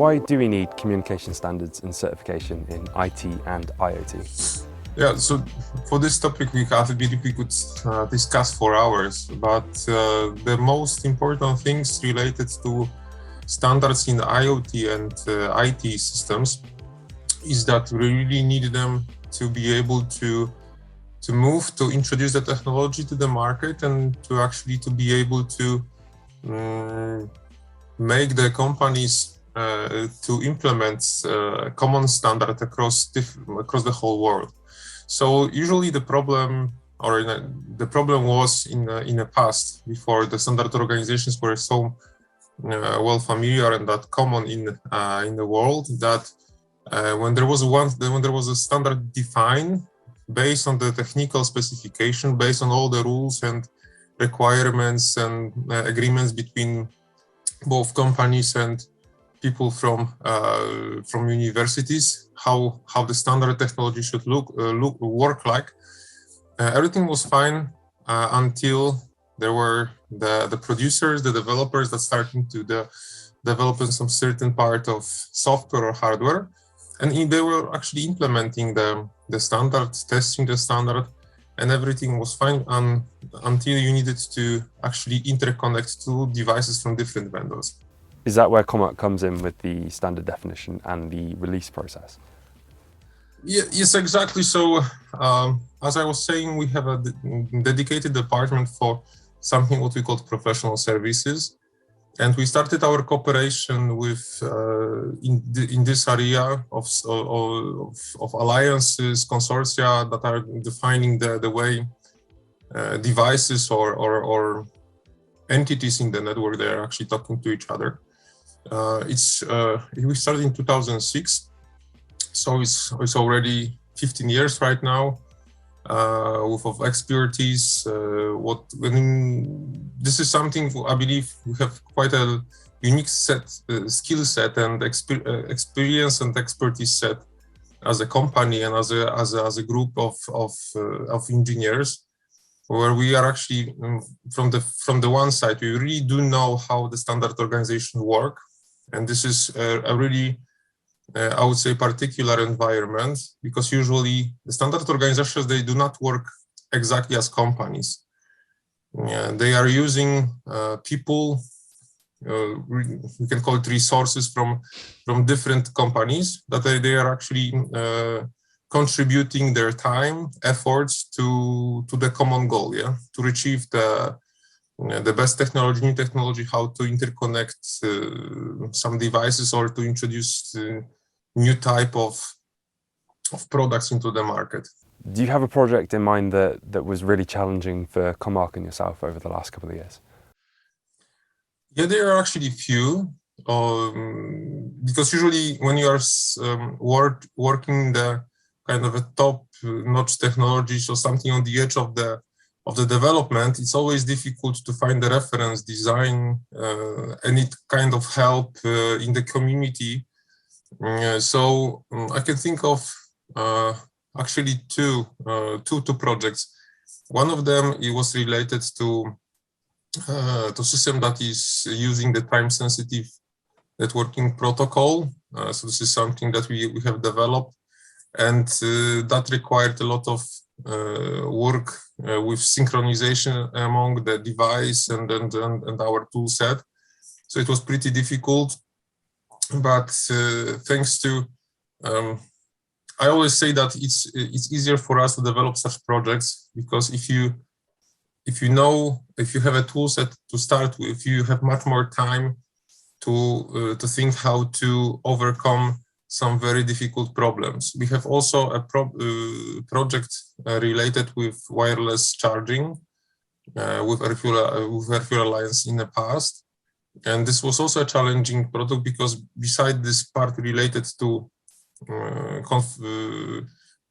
Why do we need communication standards and certification in IT and IoT? Yeah, so for this topic, I believe we could discuss for hours, but the most important things related to standards in IoT and IT systems is that we really need them to be able to introduce the technology to the market and to be able to make the companies to implement common standard across the whole world. So usually the problem was in the past, before the standard organizations were so well familiar and that common in the world, that when there was a standard defined based on the technical specification, based on all the rules and requirements and agreements between both companies and people from universities, how the standard technology should work like. Everything was fine until there were the producers, the developers that started to develop some certain part of software or hardware, and they were actually implementing the standard, testing the standard, and everything was fine until you needed to actually interconnect two devices from different vendors. Is that where Comarch comes in with the standard definition and the release process? Yeah, yes, exactly. So, as I was saying, we have a dedicated department for something what we call professional services, and we started our cooperation with in this area of alliances, consortia that are defining the way devices or entities in the network they are actually talking to each other. We started in 2006, so it's already 15 years right now, of expertise. This is something I believe we have quite a unique skill set and experience and expertise set as a company and as a group of engineers, where we are actually from the one side, we really do know how the standard organization work. And this is a really, I would say, particular environment, because usually the standard organizations, they do not work exactly as companies. They are using people, we can call it resources from different companies, that they are actually contributing their time, efforts to the common goal, to achieve the best technology, new technology, how to interconnect some devices or to introduce new type of products into the market. Do you have a project in mind that was really challenging for Comarch and yourself over the last couple of years? Yeah, there are actually few, because usually when you are working the kind of a top-notch technology, so something on the edge of the development, it's always difficult to find the reference design, any kind of help in the community. So I can think of actually two projects. One of them, it was related to system that is using the time-sensitive networking protocol. So this is something that we have developed, and that required a lot of work with synchronization among the device and our tool set. So it was pretty difficult, but thanks to, I always say that it's easier for us to develop such projects, because if you have a tool set to start with, you have much more time to think how to overcome some very difficult problems. We have also a project related with wireless charging with Airfuel Alliance in the past. And this was also a challenging product, because beside this part related to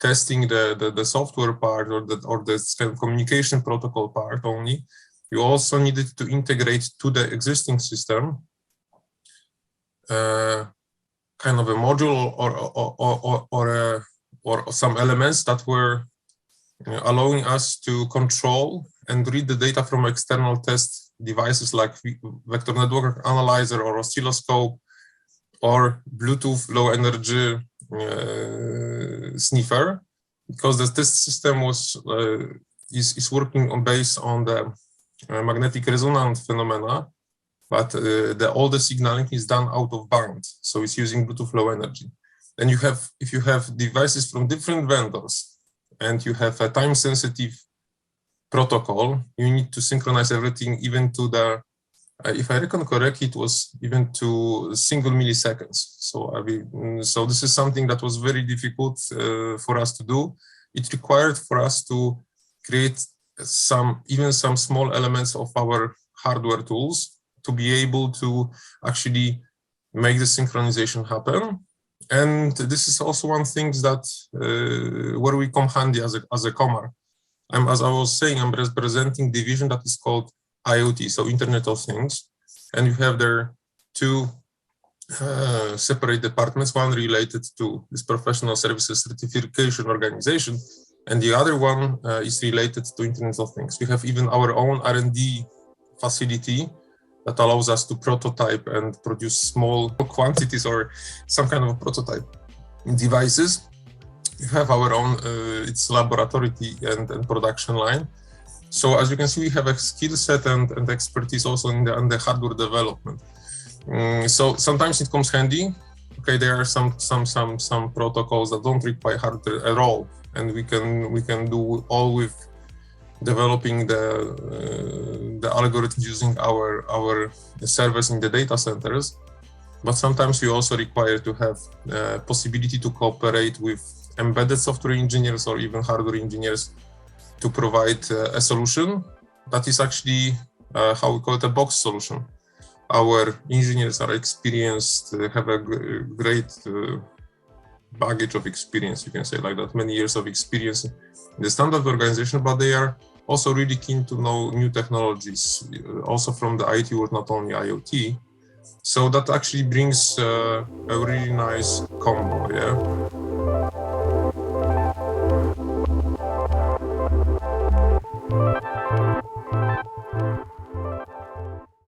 testing the software part or the kind of communication protocol part only, you also needed to integrate to the existing system kind of a module or some elements that were allowing us to control and read the data from external test devices like vector network analyzer or oscilloscope, or Bluetooth low energy sniffer, because the test system is working based on the magnetic resonance phenomena, but all the signaling is done out of band, so it's using Bluetooth low energy. And if you have devices from different vendors and you have a time-sensitive protocol, you need to synchronize everything even to the, if I reckon correctly, it was even to single milliseconds. So this is something that was very difficult for us to do. It required for us to create some small elements of our hardware tools to be able to actually make the synchronization happen. And this is also one thing that where we come handy as a Comarch. As I was saying, I'm representing division that is called IoT, so Internet of Things, and you have there two separate departments, one related to this professional services certification organization, and the other one is related to Internet of Things. We have even our own R&D facility that allows us to prototype and produce small quantities or some kind of prototype devices. We have our own, it's laboratory and production line. So as you can see, we have a skill set and expertise also in the hardware development. So sometimes it comes handy. Okay, there are some protocols that don't require hardware at all, and we can do all with developing the algorithms using our servers in the data centers. But sometimes we also require to have possibility to cooperate with embedded software engineers or even hardware engineers to provide a solution that is actually how we call it, a box solution. Our engineers are experienced, have a great baggage of experience, you can say like that, many years of experience in the standard organization, but they are also really keen to know new technologies, also from the IT world, not only IoT. So that actually brings a really nice combo, yeah.